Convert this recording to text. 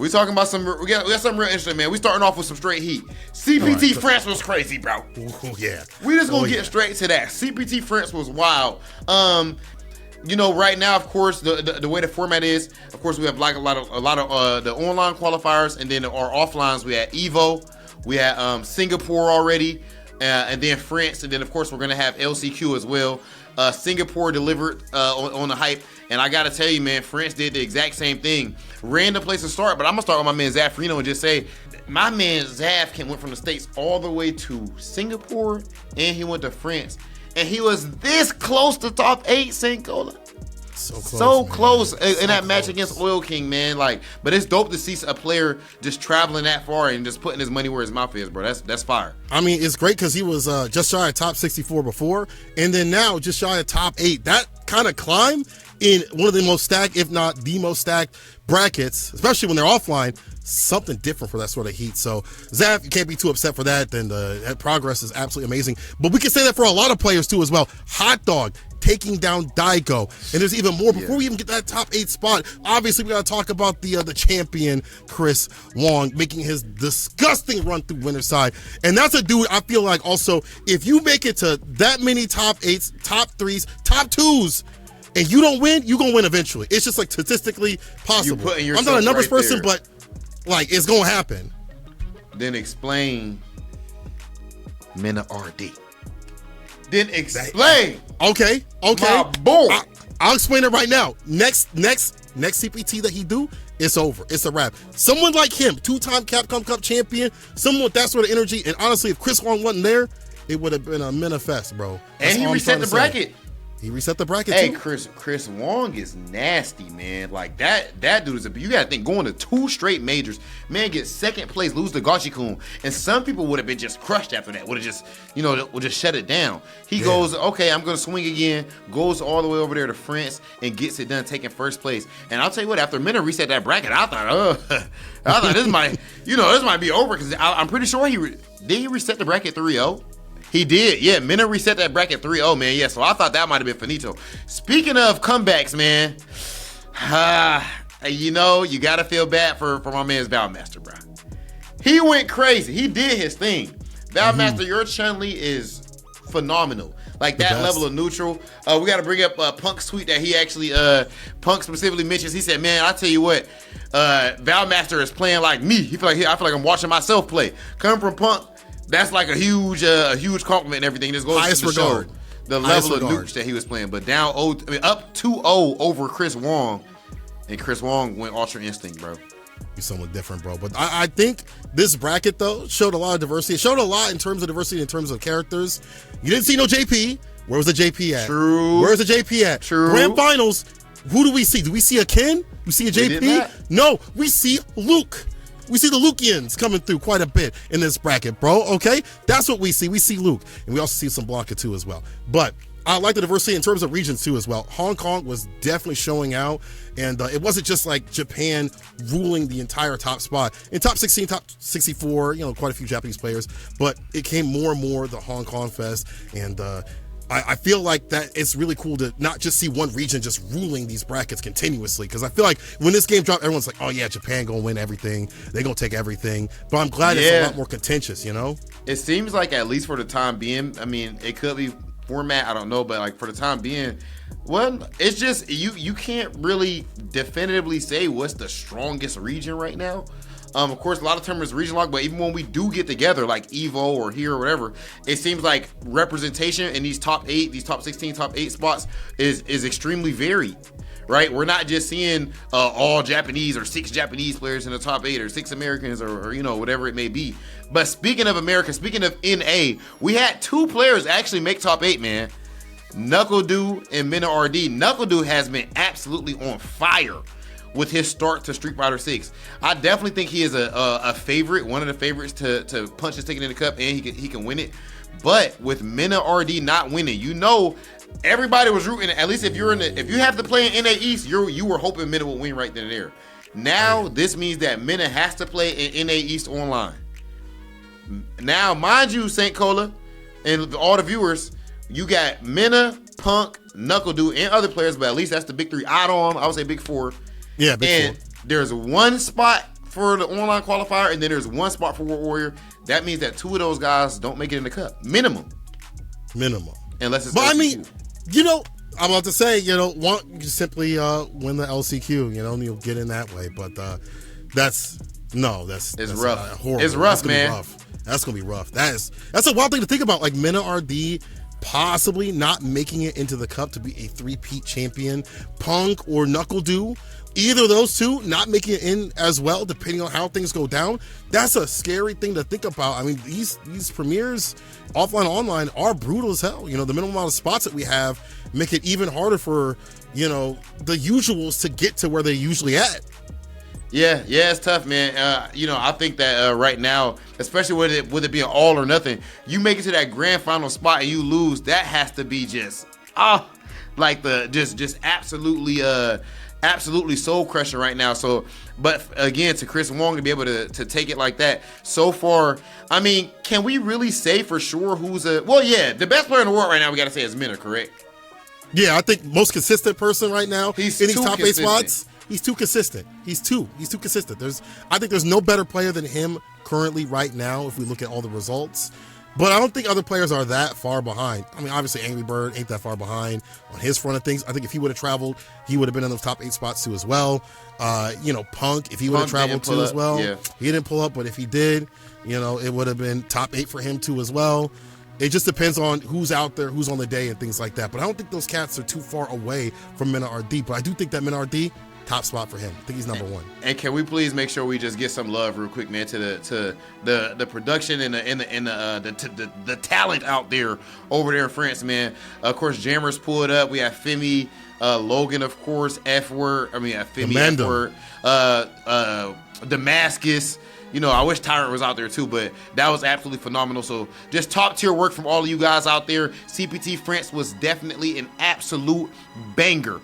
We talking about we got something real interesting, man. We starting off with some straight heat. CPT France was crazy, bro. Oh yeah. We just gonna get straight to that. CPT France was wild. You know, right now, of course, the way the format is, of course, we have like a lot of the online qualifiers, and then our offlines. We had Evo, we had Singapore already, and then France, and then of course we're gonna have LCQ as well. Singapore delivered on the hype, and I gotta tell you, man, France did the exact same thing. Random place to start, but I'm gonna start with my man Zafrino and just say, my man Zaf went from the States all the way to Singapore, and he went to France. And he was this close to top 8, Saint Cola. So close in that match against Oil King, man. Like, but it's dope to see a player just traveling that far and just putting his money where his mouth is, bro. That's fire. I mean, it's great because he was just shy of top 64 before, and then now just shy of top 8. That kind of climb in one of the most stacked, if not the most stacked brackets, especially when they're offline, something different for that sort of heat. So Zaf, you can't be too upset for that. Then that progress is absolutely amazing. But we can say that for a lot of players too as well. Hot Dog taking down Daigo, and there's even more. Before we even get that top 8 spot, obviously we got to talk about the champion Chris Wong making his disgusting run through winner side. And that's a dude I feel like also, if you make it to that many top 8s, top 3s, top 2s, and you don't win, you're going to win eventually. It's just like statistically possible. I'm not a numbers person, but like, it's going to happen. Then explain Mena RD. Then explain. Okay. My boy. I'll explain it right now. Next CPT that he do, it's over. It's a wrap. Someone like him, 2-time Capcom Cup champion, someone with that sort of energy, and honestly, if Chris Wong wasn't there, it would have been a manifest, bro. That's and he reset the bracket. He reset the bracket too. Hey, Chris Wong is nasty, man. Like that dude is you gotta think, going to 2 straight majors, man, get second place, lose to Gachi-kun. And some people would have been just crushed after that. Would have just, would just shut it down. He goes, okay, I'm gonna swing again, goes all the way over there to France and gets it done, taking first place. And I'll tell you what, after Mena reset that bracket, I thought this might, this might be over, because I'm pretty sure did he reset the bracket 3-0? He did, yeah. Mena reset that bracket 3-0, man. Yeah, so I thought that might have been finito. Speaking of comebacks, man, you got to feel bad for my man's Valmaster, bro. He went crazy. He did his thing. Valmaster, your Chun-Li is phenomenal. Like that level of neutral. We got to bring up Punk's tweet that he actually, Punk specifically mentions. He said, man, I tell you what, Valmaster is playing like me. I feel like I'm watching myself play. Coming from Punk, that's like a huge compliment and everything. This goes highest to regard. Show the level of nukes that he was playing. But up 2-0 over Chris Wong, and Chris Wong went Ultra Instinct, bro. Be somewhat different, bro. But I think this bracket, though, showed a lot of diversity. It showed a lot in terms of diversity, in terms of characters. You didn't see no JP. Where was the JP at? True. Where's the JP at? True. Grand Finals, who do we see? Do we see a Ken? We see a JP? No, we see Luke. We see the Lukians coming through quite a bit in this bracket, bro, okay? That's what we see. We see Luke, and we also see some Blanca, too, as well. But I like the diversity in terms of regions, too, as well. Hong Kong was definitely showing out, and it wasn't just like Japan ruling the entire top spot. In top 16, top 64, quite a few Japanese players, but it came more and more the Hong Kong Fest, and I feel like that it's really cool to not just see one region just ruling these brackets continuously, because I feel like when this game dropped, everyone's like, oh yeah, Japan gonna win everything, they gonna take everything, but I'm glad it's a lot more contentious, It seems like, at least for the time being, I mean, it could be format, I don't know, but like for the time being, well, it's just you can't really definitively say what's the strongest region right now. Of course, a lot of tournaments region locked, but even when we do get together, like Evo or here or whatever, it seems like representation in these top 8, these top 16, top 8 spots is extremely varied, right? We're not just seeing all Japanese or 6 Japanese players in the top 8 or 6 Americans or whatever it may be. But speaking of America, speaking of NA, we had 2 players actually make top 8, man. NuckleDu and Mena RD. NuckleDu has been absolutely on fire with his start to Street Fighter 6. I definitely think he is a favorite, one of the favorites to punch his ticket in the cup, and he can win it. But with Mena RD not winning, everybody was rooting. At least if you have to play in NA East, you were hoping Mena would win right then and there. Now this means that Mena has to play in NA East online. Now, mind you, Saint Cola and all the viewers, you got Mena, Punk, NuckleDu, and other players, but at least that's the big 3. Adam, I would say big 4. Yeah, big and 4. There's one spot for the online qualifier, and then there's 1 spot for World Warrior. That means that 2 of those guys don't make it in the cup. Minimum. Unless it's But LCQ. I mean, you know, I'm about to say, you simply win the LCQ, and you'll get in that way. But that's rough. Horrible. It's rough, that's gonna man. Be rough. That's gonna be rough. That's a wild thing to think about. Like Mena RD possibly not making it into the cup to be a 3-peat champion, Punk or Knuckle Dew. Either of those two not making it in as well, depending on how things go down. That's a scary thing to think about. I mean, these premieres, offline, online, are brutal as hell. The minimum amount of spots that we have make it even harder for, the usuals to get to where they're usually at. Yeah, it's tough, man. I think that right now, especially with it being all or nothing, you make it to that grand final spot and you lose, that has to be just absolutely soul crushing right now. So, but again, to Chris Wong to be able to take it like that so far, I mean, can we really say for sure who's the best player in the world right now? We got to say is Mena, correct? Yeah, I think most consistent person right now in these top 8 spots. He's too consistent. He's too consistent. I think there's no better player than him currently right now if we look at all the results. But I don't think other players are that far behind. I mean, obviously Angry Bird ain't that far behind on his front of things. I think if he would have traveled, he would have been in those top 8 spots too as well. Punk, if he would have traveled too as well. Yeah. He didn't pull up, but if he did, it would have been top 8 for him too as well. It just depends on who's out there, who's on the day, and things like that. But I don't think those cats are too far away from Mena RD. But I do think that Mena RD, top spot for him. I think he's number 1. And can we please make sure we just get some love real quick, man, to the production and the talent out there over there in France, man. Of course, Jammers pulled up. We have Femi, Logan, of course, Femi, F-word, Damascus. I wish Tyrant was out there too, but that was absolutely phenomenal. So just top tier work from all of you guys out there. CPT France was definitely an absolute banger.